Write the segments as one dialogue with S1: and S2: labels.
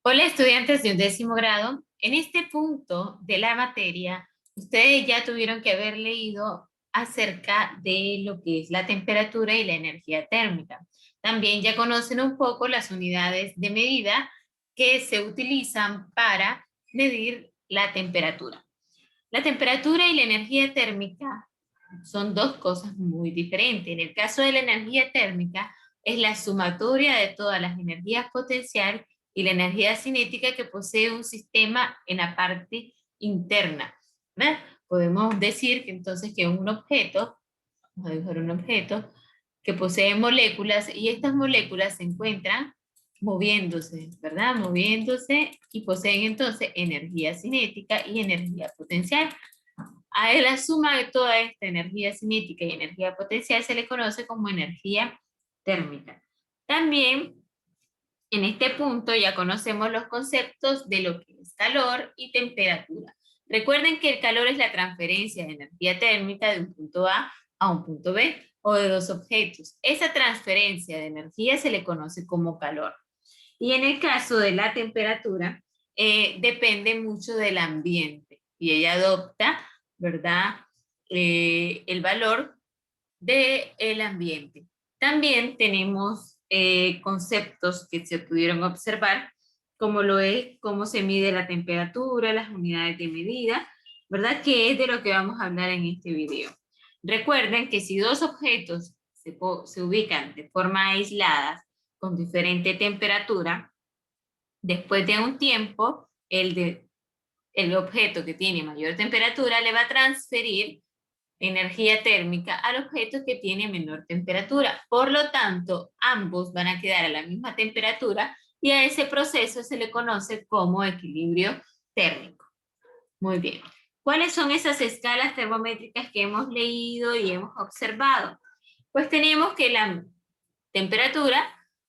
S1: Hola estudiantes de 11º grado. En este punto de la materia, ustedes ya tuvieron que haber leído acerca de lo que es la temperatura y la energía térmica. También ya conocen un poco las unidades de medida que se utilizan para medir la temperatura. La temperatura y la energía térmica son dos cosas muy diferentes. En el caso de la energía térmica, es la sumatoria de todas las energías potencial y la energía cinética que posee un sistema en la parte interna, ¿verdad? Podemos decir que entonces que un objeto, vamos a dibujar un objeto, que posee moléculas y estas moléculas se encuentran moviéndose, ¿verdad? Moviéndose y poseen entonces energía cinética y energía potencial. A la suma de toda esta energía cinética y energía potencial se le conoce como energía térmica. También en este punto ya conocemos los conceptos de lo que es calor y temperatura. Recuerden que el calor es la transferencia de energía térmica de un punto a un punto B o de dos objetos. Esa transferencia de energía se le conoce como calor. Y en el caso de la temperatura, depende mucho del ambiente y ella adopta, ¿verdad? El valor del ambiente. También tenemos conceptos que se pudieron observar, como lo es cómo se mide la temperatura, las unidades de medida, ¿verdad? Que es de lo que vamos a hablar en este video. Recuerden que si dos objetos se ubican de forma aislada, con diferente temperatura, después de un tiempo, el objeto que tiene mayor temperatura le va a transferir energía térmica al objeto que tiene menor temperatura. Por lo tanto, ambos van a quedar a la misma temperatura y a ese proceso se le conoce como equilibrio térmico. Muy bien. ¿Cuáles son esas escalas termométricas que hemos leído y hemos observado? Pues tenemos que la temperatura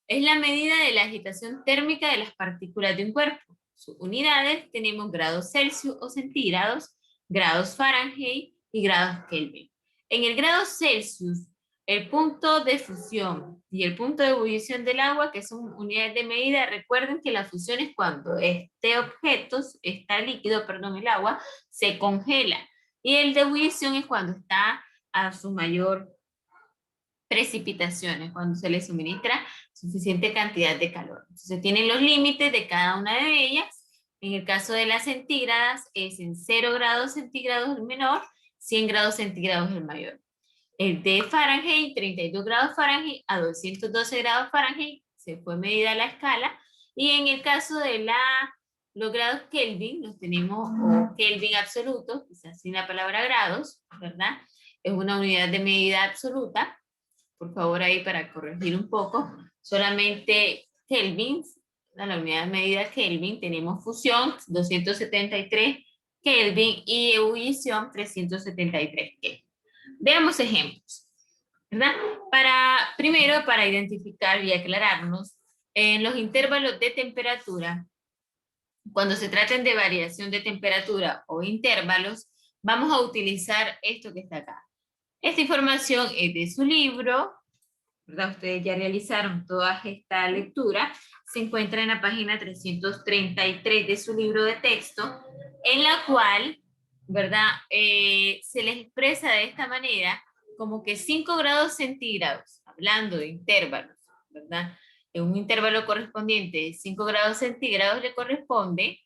S1: es la medida de la agitación térmica de las partículas de un cuerpo. Sus unidades tenemos grados Celsius o centígrados, grados Fahrenheit y grados Kelvin. En el grado Celsius, el punto de fusión y el punto de ebullición del agua, que son unidades de medida, recuerden que la fusión es cuando este objeto, está líquido, perdón, el agua, se congela. Y el de ebullición es cuando está a su mayor precipitaciones, cuando se le suministra suficiente cantidad de calor. Entonces tienen los límites de cada una de ellas. En el caso de las centígradas es en 0 grados centígrados el menor, 100 grados centígrados el mayor. El de Fahrenheit, 32 grados Fahrenheit a 212 grados Fahrenheit, se fue medida la escala. Y en el caso de los grados Kelvin, los tenemos, o Kelvin absoluto, quizás sin la palabra grados, ¿verdad? Es una unidad de medida absoluta. Por favor, ahí para corregir un poco, solamente kelvins, la unidad de medida Kelvin, tenemos fusión 273 Kelvin y ebullición 373 Kelvin. Veamos ejemplos, ¿verdad? Primero, para identificar y aclararnos, en los intervalos de temperatura, cuando se traten de variación de temperatura o intervalos, vamos a utilizar esto que está acá. Esta información es de su libro, ¿verdad? Ustedes ya realizaron toda esta lectura, se encuentra en la página 333 de su libro de texto, en la cual, ¿verdad? Se les expresa de esta manera como que 5 grados centígrados, hablando de intervalos, ¿verdad? En un intervalo correspondiente de 5 grados centígrados le corresponde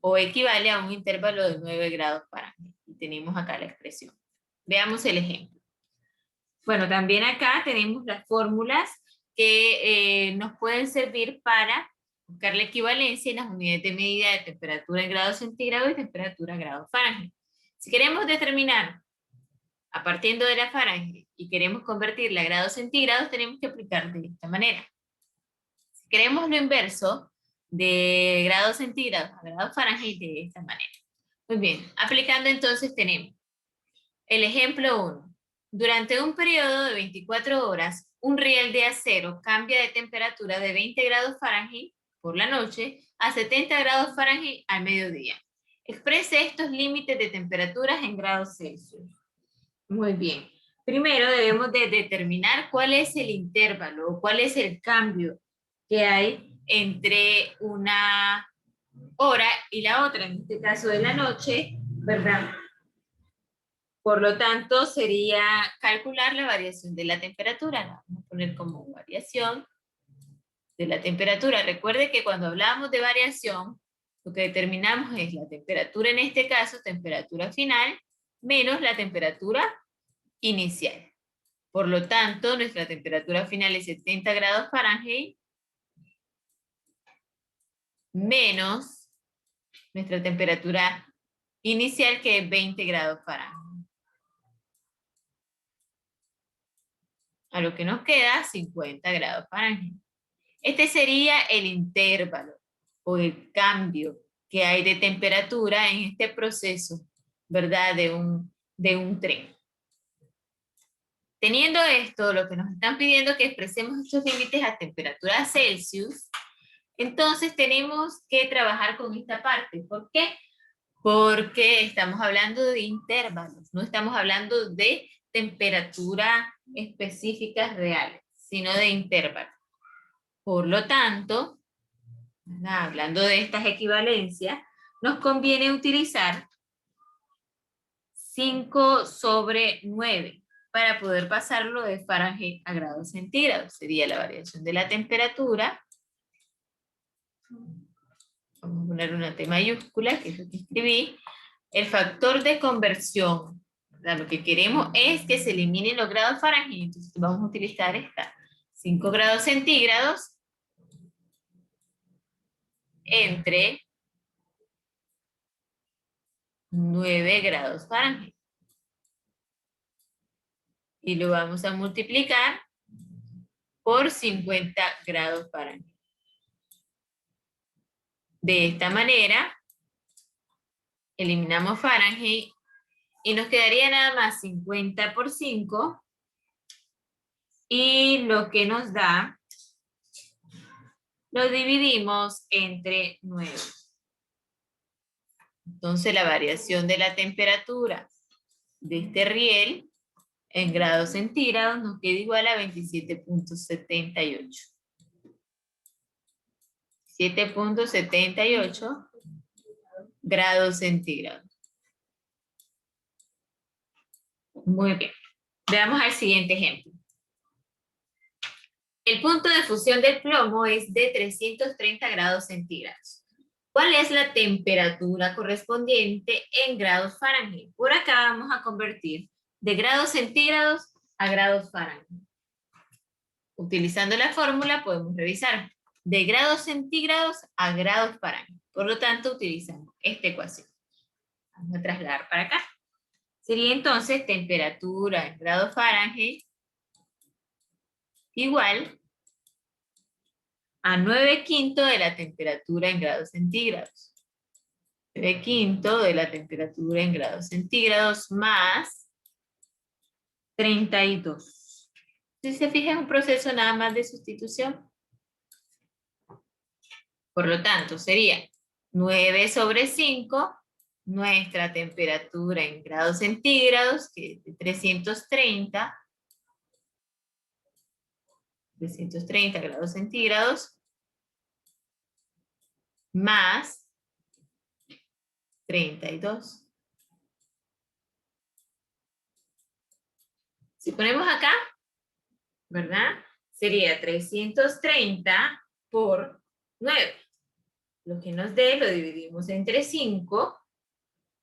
S1: o equivale a un intervalo de 9 grados Fahrenheit. Y tenemos acá la expresión. Veamos el ejemplo. Bueno, también acá tenemos las fórmulas que nos pueden servir para buscar la equivalencia en las unidades de medida de temperatura en grados centígrados y temperatura en grados Fahrenheit. Si queremos determinar a partir de la Fahrenheit y queremos convertirla a grados centígrados, tenemos que aplicar de esta manera. Si queremos lo inverso de grados centígrados a grados Fahrenheit, de esta manera. Muy bien, aplicando entonces tenemos el ejemplo 1. Durante un periodo de 24 horas, un riel de acero cambia de temperatura de 20 grados Fahrenheit por la noche a 70 grados Fahrenheit al mediodía. Exprese estos límites de temperaturas en grados Celsius. Muy bien. Primero debemos de determinar cuál es el intervalo o cuál es el cambio que hay entre una hora y la otra, en este caso de la noche, ¿verdad? Por lo tanto, sería calcular la variación de la temperatura. La vamos a poner como variación de la temperatura. Recuerde que cuando hablamos de variación, lo que determinamos es la temperatura, en este caso, temperatura final, menos la temperatura inicial. Por lo tanto, nuestra temperatura final es 70 grados Fahrenheit, menos nuestra temperatura inicial, que es 20 grados Fahrenheit. A lo que nos queda 50 grados Fahrenheit. Este sería el intervalo o el cambio que hay de temperatura en este proceso, ¿verdad? De un tren. Teniendo esto, lo que nos están pidiendo es que expresemos estos límites a temperatura Celsius, entonces tenemos que trabajar con esta parte. ¿Por qué? Porque estamos hablando de intervalos, no estamos hablando de temperaturas específicas reales, sino de intervalos. Por lo tanto, hablando de estas equivalencias, nos conviene utilizar 5/9 para poder pasarlo de Fahrenheit a grados centígrados. Sería la variación de la temperatura. Vamos a poner una T mayúscula, que es lo que escribí. El factor de conversión. Lo que queremos es que se eliminen los grados Fahrenheit. Entonces vamos a utilizar esta. 5 grados centígrados entre 9 grados Fahrenheit. Y lo vamos a multiplicar por 50 grados Fahrenheit. De esta manera, eliminamos Fahrenheit y nos quedaría nada más 50 por 5, y lo que nos da, lo dividimos entre 9. Entonces la variación de la temperatura de este riel en grados centígrados nos queda igual a 27.78. 7.78 grados centígrados. Muy bien. Veamos al siguiente ejemplo. El punto de fusión del plomo es de 330 grados centígrados. ¿Cuál es la temperatura correspondiente en grados Fahrenheit? Por acá vamos a convertir de grados centígrados a grados Fahrenheit. Utilizando la fórmula podemos revisar de grados centígrados a grados Fahrenheit. Por lo tanto, utilizamos esta ecuación. Vamos a trasladar para acá. Sería entonces temperatura en grados Fahrenheit igual a 9/5 de la temperatura en grados centígrados. 9/5 de la temperatura en grados centígrados más 32. Si se fija, es un proceso nada más de sustitución. Por lo tanto, sería 9/5, nuestra temperatura en grados centígrados, que es de 330 grados centígrados, más 32. Si ponemos acá, ¿verdad? Sería 330 por 9. Lo que nos dé lo dividimos entre 5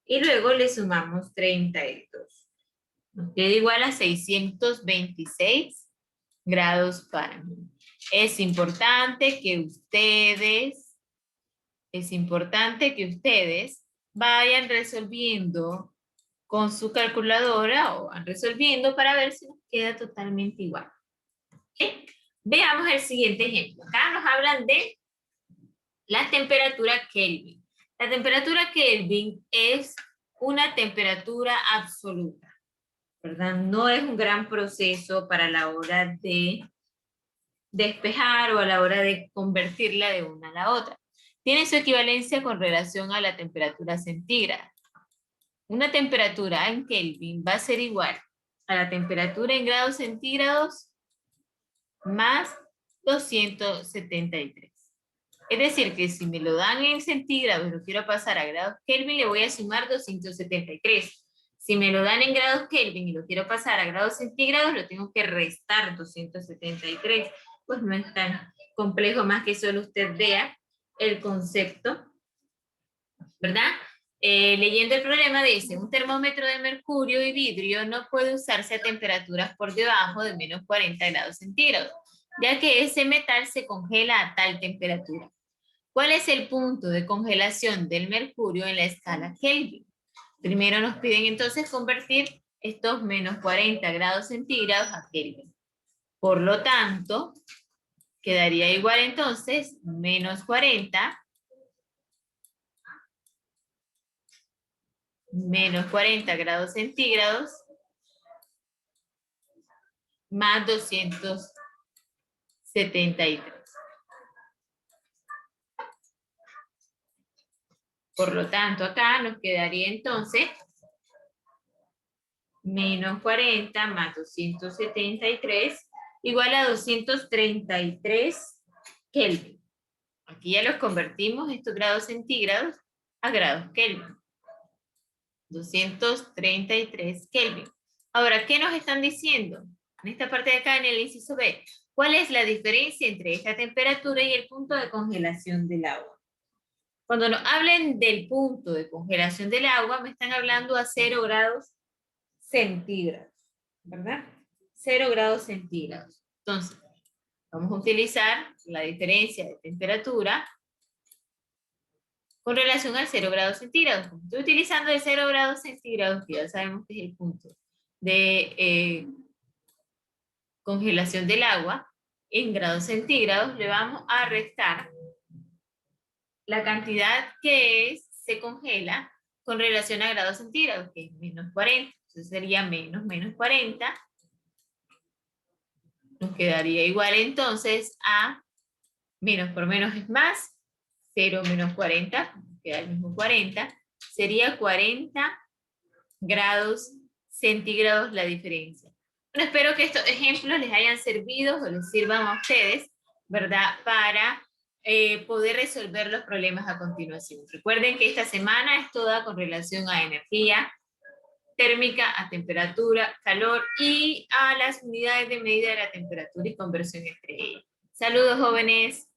S1: y luego le sumamos 32. Nos queda igual a 626 grados Fahrenheit. Es importante que ustedes vayan resolviendo con su calculadora o van resolviendo para ver si nos queda totalmente igual. ¿Okay? Veamos el siguiente ejemplo. Acá nos hablan de la temperatura Kelvin. La temperatura Kelvin es una temperatura absoluta, ¿verdad? No es un gran proceso para la hora de despejar o a la hora de convertirla de una a la otra. Tiene su equivalencia con relación a la temperatura centígrada. Una temperatura en Kelvin va a ser igual a la temperatura en grados centígrados más 273. Es decir, que si me lo dan en centígrados y lo quiero pasar a grados Kelvin, le voy a sumar 273. Si me lo dan en grados Kelvin y lo quiero pasar a grados centígrados, lo tengo que restar 273. Pues no es tan complejo, más que solo usted vea el concepto, ¿verdad? Leyendo el problema dice, un termómetro de mercurio y vidrio no puede usarse a temperaturas por debajo de menos 40 grados centígrados, ya que ese metal se congela a tal temperatura. ¿Cuál es el punto de congelación del mercurio en la escala Kelvin? Primero nos piden entonces convertir estos menos 40 grados centígrados a Kelvin. Por lo tanto, quedaría igual entonces menos 40 grados centígrados más 273. Por lo tanto, acá nos quedaría entonces menos 40 más 273 igual a 233 Kelvin. Aquí ya los convertimos estos grados centígrados a grados Kelvin. 233 Kelvin. Ahora, ¿qué nos están diciendo? En esta parte de acá, en el inciso B, ¿cuál es la diferencia entre esta temperatura y el punto de congelación del agua? Cuando nos hablen del punto de congelación del agua, me están hablando a 0 grados centígrados, ¿verdad? 0 grados centígrados. Entonces, vamos a utilizar la diferencia de temperatura con relación al 0 grados centígrados. Como estoy utilizando el 0 grados centígrados, que ya sabemos que es el punto de congelación del agua, en grados centígrados le vamos a restar la cantidad que se congela con relación a grados centígrados, que es menos 40. Entonces sería menos 40. Nos quedaría igual entonces a menos por menos es más, 0 menos 40, queda el mismo 40, sería 40 grados centígrados la diferencia. Bueno, espero que estos ejemplos les hayan servido o les sirvan a ustedes, ¿verdad? Para poder resolver los problemas a continuación. Recuerden que esta semana es toda con relación a energía térmica, a temperatura, calor y a las unidades de medida de la temperatura y conversión entre ellas. Saludos, jóvenes.